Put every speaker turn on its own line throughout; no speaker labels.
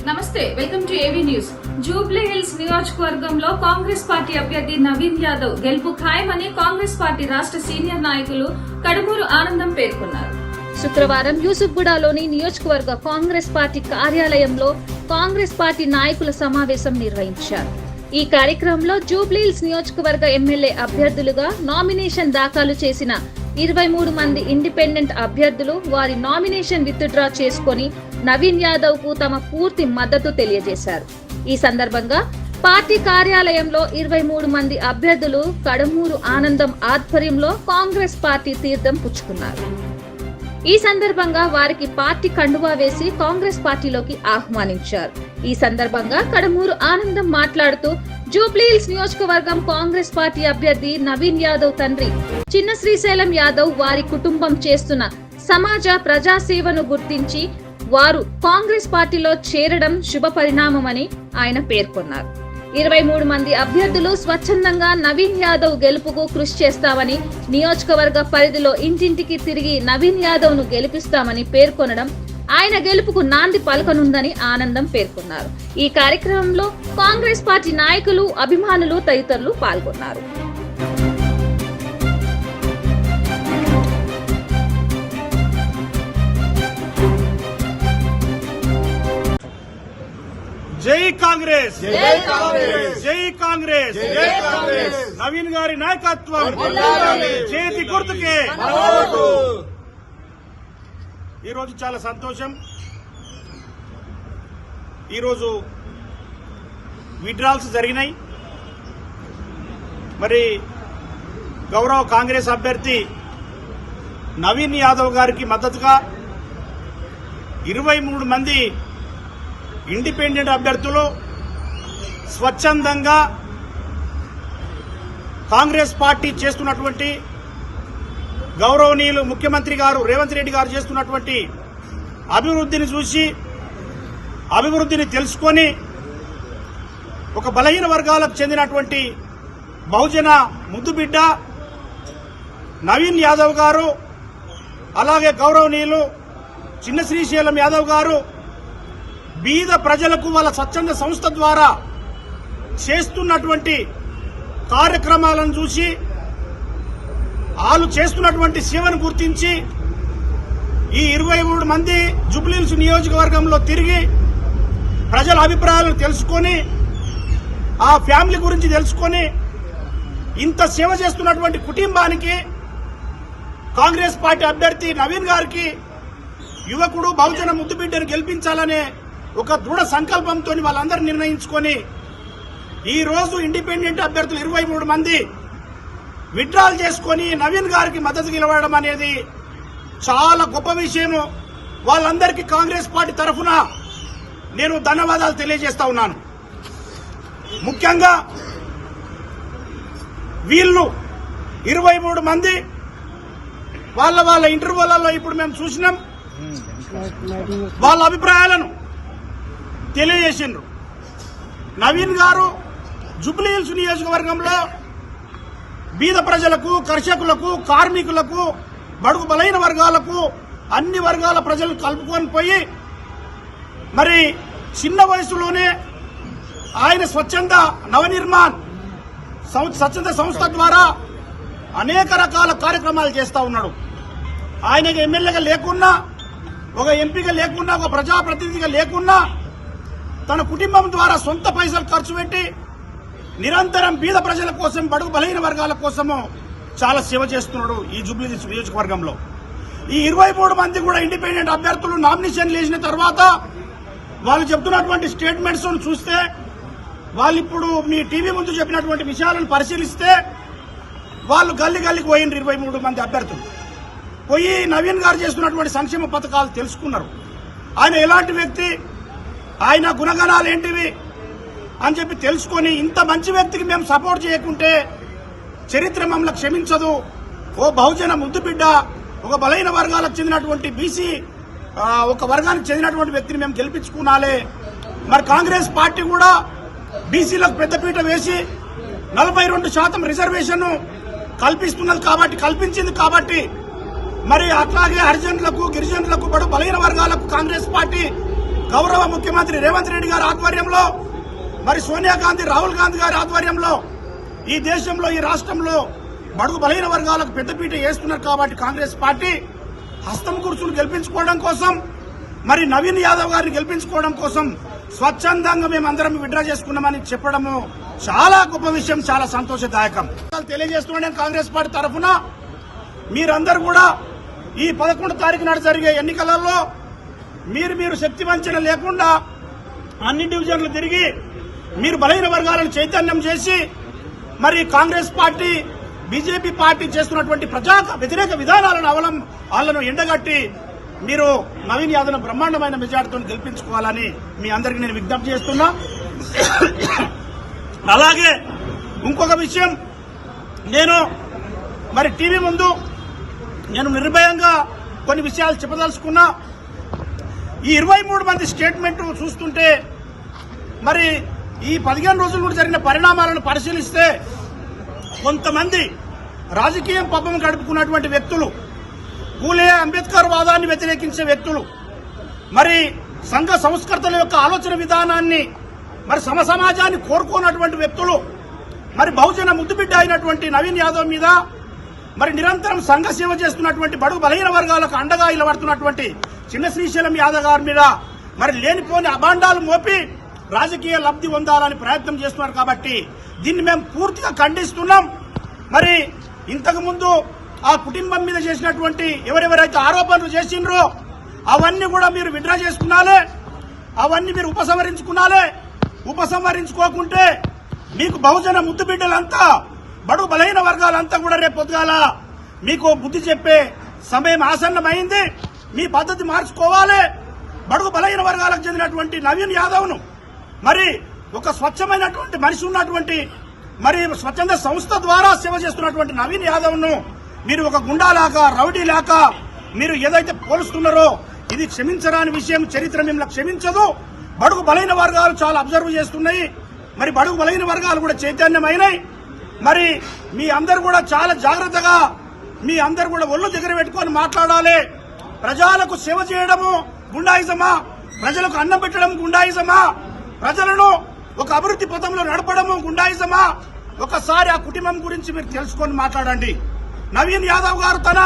నమస్తే, welcome to AV news. Jubilee hills నియోజకవర్గంలో Congress party అభ్యర్థి నవీన్ యాదవ్ గెలుపు ఖాయమని కాంగ్రెస్ పార్టీ రాష్ట్ర సీనియర్ నాయకులు కడుమూరు ఆనందం పేర్కొన్నారు. శుక్రవారం యూసుఫ్గూడలోని నియోజకవర్గ కాంగ్రెస్ పార్టీ కార్యాలయంలో కాంగ్రెస్ పార్టీ నాయకుల సమావేశం నిర్వహించారు. ఈ కార్యక్రమంలో జూబ్లీ హిల్స్ నియోజకవర్గ ఎమ్మెల్యే అభ్యర్థులుగా నామినేషన్ దాఖలు చేసిన 23 మంది ఇండిపెండెంట్ అభ్యర్థులు వారి నామినేషన్ విత్డ్రా చేసుకుని నవీన్ యాదవ్ కు తమ పూర్తి మద్దతు తెలియజేశారు. ఈ సందర్భంగా పార్టీ కార్యాలయంలో 23 మంది అభ్యర్థులు కడుమూరు ఆనందం ఆధ్వర్యంలో కాంగ్రెస్ పార్టీ తీర్థం పుచ్చుకున్నారు. ఈ సందర్భంగా వారికి పార్టీ కండువా వేసి కాంగ్రెస్ పార్టీలోకి ఆహ్వానించారు. ఈ సందర్భంగా కడుమూరు ఆనందం మాట్లాడుతూ జూబ్లీ హిల్స్ నియోజకవర్గం కాంగ్రెస్ పార్టీ అభ్యర్థి నవీన్ యాదవ్ తండ్రి చిన్న శ్రీశైలం యాదవ్ వారి కుటుంబం చేస్తున్న సమాజ ప్రజాసేవను గుర్తించి వారు కాంగ్రెస్ పార్టీలో చేరడం శుభ పరిణామమని ఆయన పేర్కొన్నారు. 23 మంది అభ్యర్థులు స్వచ్ఛందంగా నవీన్ యాదవ్ గెలుపుకు కృషి చేస్తామని, నియోజకవర్గ పరిధిలో ఇంటింటికి తిరిగి నవీన్ యాదవ్ ను గెలిపిస్తామని పేర్కొనడం ఆయన గెలుపుకు నాంది పలకనుందని ఆనందం పేర్కొన్నారు. ఈ కార్యక్రమంలో కాంగ్రెస్ పార్టీ నాయకులు, అభిమానులు తదితరులు పాల్గొన్నారు.
జై కాంగ్రెస్, జై కాంగ్రెస్, జై కాంగ్రెస్, జై కాంగ్రెస్. నవీన్ గారి నాయకత్వం చేతి గుర్తుకే. ఈరోజు చాలా సంతోషం. ఈరోజు విత్డ్రాల్స్ జరిగినాయి. మరి గౌరవ కాంగ్రెస్ అభ్యర్థి నవీన్ యాదవ్ గారికి మద్దతుగా 23 మంది ఇండిపెండెంట్ అభ్యర్థులు స్వచ్ఛందంగా కాంగ్రెస్ పార్టీ చేస్తున్నటువంటి గౌరవనీయులు ముఖ్యమంత్రి గారు రేవంత్ రెడ్డి గారు చేస్తున్నటువంటి అభివృద్ధిని చూసి, అభివృద్ధిని తెలుసుకొని ఒక బలహీన వర్గాలకు చెందినటువంటి బహుజన ముద్దుబిడ్డ నవీన్ యాదవ్ గారు, అలాగే గౌరవనీయులు చిన్న శ్రీశైలం యాదవ్ గారు బీద ప్రజలకు వాళ్ళ స్వచ్ఛంద సంస్థ ద్వారా చేస్తున్నటువంటి కార్యక్రమాలను చూసి, వాళ్ళు చేస్తున్నటువంటి సేవను గుర్తించి ఈ 23 మంది జూబ్లీ హిల్స్ నియోజకవర్గంలో తిరిగి ప్రజల అభిప్రాయాలను తెలుసుకొని, ఆ ఫ్యామిలీ గురించి తెలుసుకొని, ఇంత సేవ చేస్తున్నటువంటి కుటుంబానికి కాంగ్రెస్ పార్టీ అభ్యర్థి నవీన్ గారికి, యువకుడు బహుజన ముద్దుబిడ్డను గెలిపించాలనే ఒక దృఢ సంకల్పంతో వాళ్ళందరూ నిర్ణయించుకొని ఈ రోజు ఇండిపెండెంట్ అభ్యర్థులు 23 మంది విత్డ్రాల్ చేసుకుని నవీన్ గారికి మద్దతు నిలవడం అనేది చాలా గొప్ప విషయము. వాళ్ళందరికీ కాంగ్రెస్ పార్టీ తరఫున నేను ధన్యవాదాలు తెలియజేస్తా ఉన్నాను. ముఖ్యంగా వీళ్ళు 23 మంది వాళ్ళ ఇంటర్వ్యూలలో ఇప్పుడు మేము చూసినాం, వాళ్ళ అభిప్రాయాలను తెలియజేసిండ్రు. నవీన్ గారు జూబ్లీ హిల్స్ నియోజకవర్గంలో బీద ప్రజలకు, కర్షకులకు, కార్మికులకు, బడుగు బలైన వర్గాలకు, అన్ని వర్గాల ప్రజలు కలుపుకొని పోయి మరి చిన్న వయసులోనే ఆయన స్వచ్ఛంద నవనిర్మాణ్ స్వచ్ఛంద సంస్థ ద్వారా అనేక రకాల కార్యక్రమాలు చేస్తా ఉన్నాడు. ఆయనకి ఎమ్మెల్యేగా లేకున్నా, ఒక ఎంపీగా లేకున్నా, ఒక ప్రజాప్రతినిధిగా లేకున్నా తన కుటుంబం ద్వారా సొంత పైసలు ఖర్చు పెట్టి నిరంతరం బీద ప్రజల కోసం, బడుగు బలహీన వర్గాల కోసము చాలా సేవ చేస్తున్నాడు ఈ జూబ్లీ హిల్స్ నియోజకవర్గంలో. ఈ 23 మంది కూడా ఇండిపెండెంట్ అభ్యర్థులు నామినేషన్ వేసిన తర్వాత వాళ్ళు చెప్తున్నటువంటి స్టేట్మెంట్స్ చూస్తే, వాళ్ళు ఇప్పుడు మీ టీవీ ముందు చెప్పినటువంటి విషయాలను పరిశీలిస్తే వాళ్ళు గల్లీకి పోయిండ్రు. 23 మంది అభ్యర్థులు పోయి నవీన్ గారు చేస్తున్నటువంటి సంక్షేమ పథకాలు తెలుసుకున్నారు. ఆయన ఎలాంటి వ్యక్తి, ఆయన గుణగణాలు ఏంటివి అని చెప్పి తెలుసుకొని, ఇంత మంచి వ్యక్తికి మేము సపోర్ట్ చేయకుంటే చరిత్ర మమ్మల్ని క్షమించదు. ఓ బహుజన ముద్దుబిడ్డ, ఒక బలైన వర్గాలకు చెందినటువంటి బీసీ ఒక వర్గానికి చెందినటువంటి వ్యక్తిని మేము గెలిపించుకున్నాలే. మరి కాంగ్రెస్ పార్టీ కూడా బీసీలకు పెద్దపీట వేసి 42% రిజర్వేషన్ కల్పించింది కాబట్టి మరి అట్లాగే హరిజనులకు, గిరిజనులకు, బలైన వర్గాలకు కాంగ్రెస్ పార్టీ గౌరవ ముఖ్యమంత్రి రేవంత్ రెడ్డి గారి ఆధ్వర్యంలో, మరి సోనియా గాంధీ, రాహుల్ గాంధీ గారి ఆధ్వర్యంలో ఈ దేశంలో, ఈ రాష్ట్రంలో బడుగు బలహీన వర్గాలకు పెద్దపీట వేస్తున్నారు. కాబట్టి కాంగ్రెస్ పార్టీ హస్తం గుర్తును గెలిపించుకోవడం కోసం, మరి నవీన్ యాదవ్ గారిని గెలిపించుకోవడం కోసం స్వచ్ఛందంగా మేమందరం విడ్రా చేసుకున్నామని చెప్పడము చాలా గొప్ప విషయం, చాలా సంతోషదాయకం. తెలియజేస్తున్నాను కాంగ్రెస్ పార్టీ తరఫున మీరందరూ కూడా ఈ 11 తారీఖు నాడు జరిగే ఎన్నికలలో మీరు శక్తి వంచన లేకుండా అన్ని డివిజన్లు తిరిగి మీరు బలహీన వర్గాలను చైతన్యం చేసి, మరి కాంగ్రెస్ పార్టీ, బీజేపీ పార్టీ చేస్తున్నటువంటి ప్రజా వ్యతిరేక విధానాలను వాళ్ళను ఎండగట్టి మీరు నవీన్ యాదవ్ బ్రహ్మాండమైన మెజార్టీతో గెలిపించుకోవాలని మీ అందరికీ నేను విజ్ఞప్తి చేస్తున్నా. అలాగే ఇంకొక విషయం, నేను మరి టీవీ ముందు నేను నిర్భయంగా కొన్ని విషయాలు చెప్పదలుచుకున్నా. ఈ 23 మంది స్టేట్మెంట్ చూస్తుంటే, మరి ఈ 15 రోజుల నుండి జరిగిన పరిణామాలను పరిశీలిస్తే కొంతమంది రాజకీయం పబ్బం గడుపుకున్నటువంటి వ్యక్తులు, పూలే అంబేద్కర్ వాదాన్ని వ్యతిరేకించే వ్యక్తులు, మరి సంఘ సంస్కర్తల యొక్క ఆలోచన విధానాన్ని, మరి సమాజాన్ని కోరుకున్నటువంటి వ్యక్తులు, మరి బహుజన ముద్దుబిడ్డ అయినటువంటి నవీన్ యాదవ్ మీద, మరి నిరంతరం సంఘ సేవ చేస్తున్నటువంటి బడుగు బలహీన వర్గాలకు అండగా నిలబడుతున్నటువంటి చిన్న శ్రీశైలం యాదవ్ గారి మీద మరి లేనిపోని అభాండాలు మోపి రాజకీయ లబ్ధి పొందాలని ప్రయత్నం చేస్తున్నారు. కాబట్టి దీన్ని మేము పూర్తిగా ఖండిస్తున్నాం. మరి ఇంతకు ముందు ఆ కుటుంబం మీద చేసినటువంటి ఎవరెవరైతే ఆరోపణలు చేసిండ్రో అవన్నీ కూడా మీరు విడ్రా చేసుకున్నాలే, అవన్నీ మీరు ఉపసంహరించుకోకుంటే మీకు బహుజన ముద్దు బిడ్డలంతా, బడుగు బలహీన వర్గాలంతా కూడా రేపు పొద్దుగాల మీకు బుద్ధి చెప్పే సమయం ఆసన్నమైంది. మీ పద్ధతి మార్చుకోవాలి. బడుగు బలహీన వర్గాలకు చెందినటువంటి నవీన్ యాదవ్ను, మరి ఒక స్వచ్ఛమైనటువంటి మనిషి ఉన్నటువంటి, మరి స్వచ్ఛంద సంస్థ ద్వారా సేవ చేస్తున్నటువంటి నవీన్ యాదవ్ను మీరు ఒక గుండాలాగా, రౌడీలాగా మీరు ఏదైతే పోలుస్తున్నారో ఇది క్షమించరాని విషయం. చరిత్ర మిమ్మల్ని క్షమించదు. బడుగు బలహీన వర్గాలు చాలా అబ్జర్వ్ చేస్తున్నాయి. మరి బడుగు బలహీన వర్గాలు కూడా చైతన్యమైనాయి. మరి మీ అందరు కూడా చాలా జాగ్రత్తగా, మీ అందరు కూడా ఒళ్ళు దగ్గర పెట్టుకొని మాట్లాడాలి. ప్రజలకు సేవ చేయడము గుండాయిజమా, ప్రజలకు అన్నం పెట్టడం గుండాయిజమా, ప్రజలను ఒక అభివృద్ధి పథంలో నడపడము గుండాయిజమా? ఒకసారి ఆ కుటుంబం గురించి మీరు తెలుసుకొని మాట్లాడండి. నవీన్ యాదవ్ గారు తన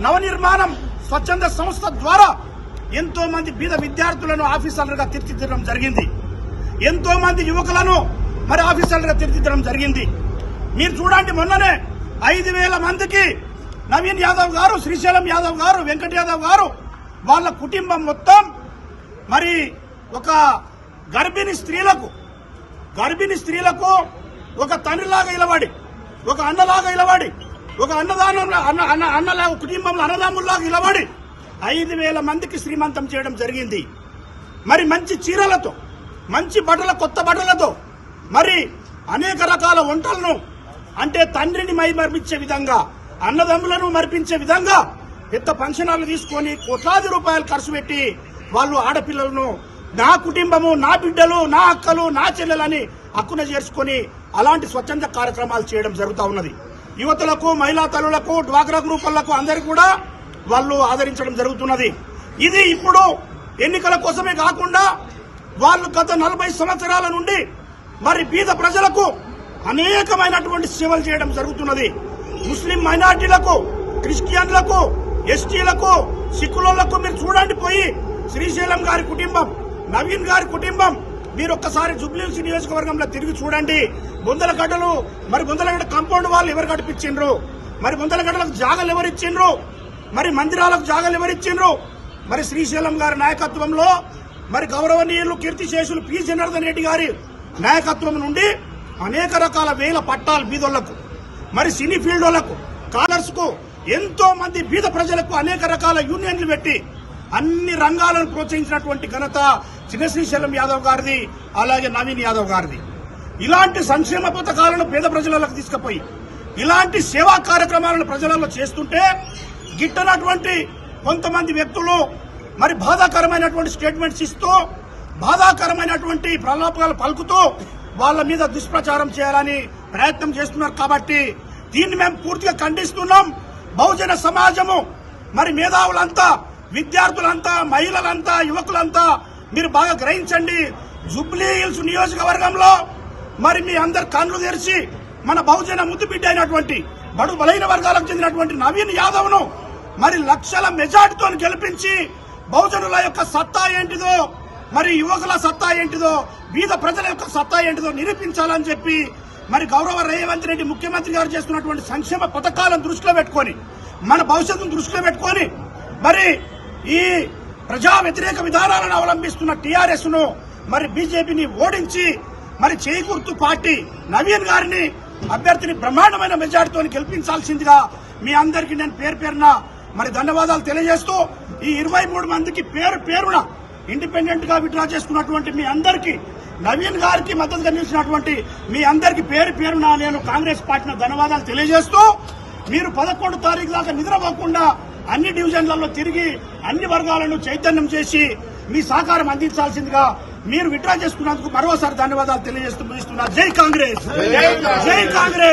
నవనిర్మాణం స్వచ్ఛంద సంస్థ ద్వారా ఎంతో మంది బీద విద్యార్థులను ఆఫీసర్లుగా తీర్చిదిద్దడం జరిగింది. ఎంతో మంది యువకులను మరి ఆఫీసర్లుగా తీర్చిదిద్దడం జరిగింది. మీరు చూడండి, మొన్ననే 5,000 మందికి నవీన్ యాదవ్ గారు, శ్రీశైలం యాదవ్ గారు, వెంకట యాదవ్ గారు వాళ్ళ కుటుంబం మొత్తం మరి ఒక గర్భిణీ స్త్రీలకు ఒక తండ్రిలాగా నిలబడి, ఒక అన్నలాగా నిలబడి, ఒక అన్నలాగా కుటుంబంలో అన్నదమ్ముల్లాగా నిలబడి 5,000 మందికి శ్రీమంతం చేయడం జరిగింది. మరి మంచి చీరలతో, మంచి బట్టల, కొత్త బట్టలతో, మరి అనేక రకాల వంటలను, అంటే తండ్రిని మరిపించే విధంగా, అన్నదమ్ములను మరిపించే విధంగా పెద్ద ఫంక్షనాలు తీసుకొని కోట్లాది రూపాయలు ఖర్చు పెట్టి వాళ్ళు ఆడపిల్లలను నా కుటుంబము, నా బిడ్డలు, నా అక్కలు, నా చెల్లెలని హక్కున చేర్చుకొని అలాంటి స్వచ్ఛంద కార్యక్రమాలు చేయడం జరుగుతూ ఉన్నది. యువతులకు, మహిళా తల్లులకు, డ్వాక్రా గ్రూపులకు అందరికీ కూడా వాళ్ళు ఆదరించడం జరుగుతున్నది. ఇది ఇప్పుడు ఎన్నికల కోసమే కాకుండా వాళ్ళు గత 40 సంవత్సరాల నుండి మరి బీద ప్రజలకు అనేకమైనటువంటి సేవలు చేయడం జరుగుతున్నది. ముస్లిం మైనార్టీలకు, క్రిస్టియన్లకు, ఎస్టీలకు, సిక్కులకు మీరు చూడండి. పోయి శ్రీశైలం గారి కుటుంబం, నవీన్ గారి కుటుంబం మీరు ఒక్కసారి జూబ్లీహిల్స్ నియోజకవర్గంలో తిరిగి చూడండి. బొందలగడ్డలు, మరి బొందలగడ్డ కాంపౌండ్ వాళ్ళు ఎవరు కట్టించిండ్రు, మరి బొందలగడ్డలకు జాగాలు ఎవరిచ్చిండ్రు, మరి మందిరాలకు జాగాలు ఎవరిచ్చిండ్రు? మరి శ్రీశైలం గారి నాయకత్వంలో, మరి గౌరవనీయులు కీర్తిశేషులు పి జనార్దన్ రెడ్డి గారి నాయకత్వం నుండి అనేక రకాల వేల పట్టాలు బీదోళ్లకు, మరి సినీ ఫీల్డ్ వాళ్లకు, కాలర్స్ కు, ఎంతో మంది బీద ప్రజలకు అనేక రకాల యూనియన్లు పెట్టి అన్ని రంగాలను ప్రోత్సహించినటువంటి ఘనత చిన్న శ్రీశైలం యాదవ్ గారిది, అలాగే నవీన్ యాదవ్ గారిది. ఇలాంటి సంక్షేమ పథకాలను పేద ప్రజలకు తీసుకుపోయి ఇలాంటి సేవా కార్యక్రమాలను ప్రజలలో చేస్తుంటే గిట్టనటువంటి కొంతమంది వ్యక్తులు మరి బాధాకరమైనటువంటి స్టేట్మెంట్స్ ఇస్తూ, బాధాకరమైనటువంటి ప్రలోభాలు పలుకుతూ వాళ్ళ మీద దుష్ప్రచారం చేయాలని ప్రయత్నం చేస్తున్నారు. కాబట్టి దీన్ని మేము పూర్తిగా ఖండిస్తున్నాం. బహుజన సమాజము, మరి మేధావులంతా, విద్యార్థులంతా, మహిళలంతా, యువకులంతా మీరు బాగా గ్రహించండి. జూబ్లీ హిల్స్ నియోజకవర్గంలో మరి మీ అందరు కళ్ళు తెరిచి మన బహుజన ముద్దుబిడ్డ అయినటువంటి బడు బలైన వర్గాలకు చెందినటువంటి నవీన్ యాదవ్ ను మరి లక్షల మెజార్టీతో గెలిపించి బహుజనుల యొక్క సత్తా ఏంటిదో, మరి యువకుల సత్తా ఏంటిదో, బీద ప్రజల యొక్క సత్తా ఏంటిదో నిరూపించాలని చెప్పి మరి గౌరవ రేవంత్ రెడ్డి ముఖ్యమంత్రి గారు చేస్తున్నటువంటి సంక్షేమ పథకాలను దృష్టిలో పెట్టుకొని, మన భవిష్యత్తును దృష్టిలో పెట్టుకొని మరి ఈ ప్రజా వ్యతిరేక విధానాలను అవలంబిస్తున్న టీఆర్ఎస్ ను మరి బీజేపీని ఓడించి మరి చేకూర్తు పార్టీ నవీన్ గారిని అభ్యర్థిని బ్రహ్మాండమైన మెజార్టీతో గెలిపించాల్సిందిగా మీ అందరికీ నేను పేరు పేరున మరి ధన్యవాదాలు తెలియజేస్తూ ఈ 23 మందికి పేరు పేరున ఇండిపెండెంట్ గా విత్డ్రా చేసుకున్నటువంటి మీ అందరికీ, నవీన్ గారికి మద్దతుగా నిలిచినటువంటి మీ అందరికీ పేరు పేరున నేను కాంగ్రెస్ పార్టీని ధన్యవాదాలు తెలియజేస్తూ మీరు 11 తారీఖు దాకా నిద్రపోకుండా అన్ని డివిజన్లలో తిరిగి అన్ని వర్గాలను చైతన్యం చేసి మీ సహకారం అందించాల్సిందిగా మీరు విత్డ్రా చేసుకున్నందుకు మరోసారి ధన్యవాదాలు తెలియజేస్తూ ముగిస్తున్నా. జై కాంగ్రెస్, జై కాంగ్రెస్.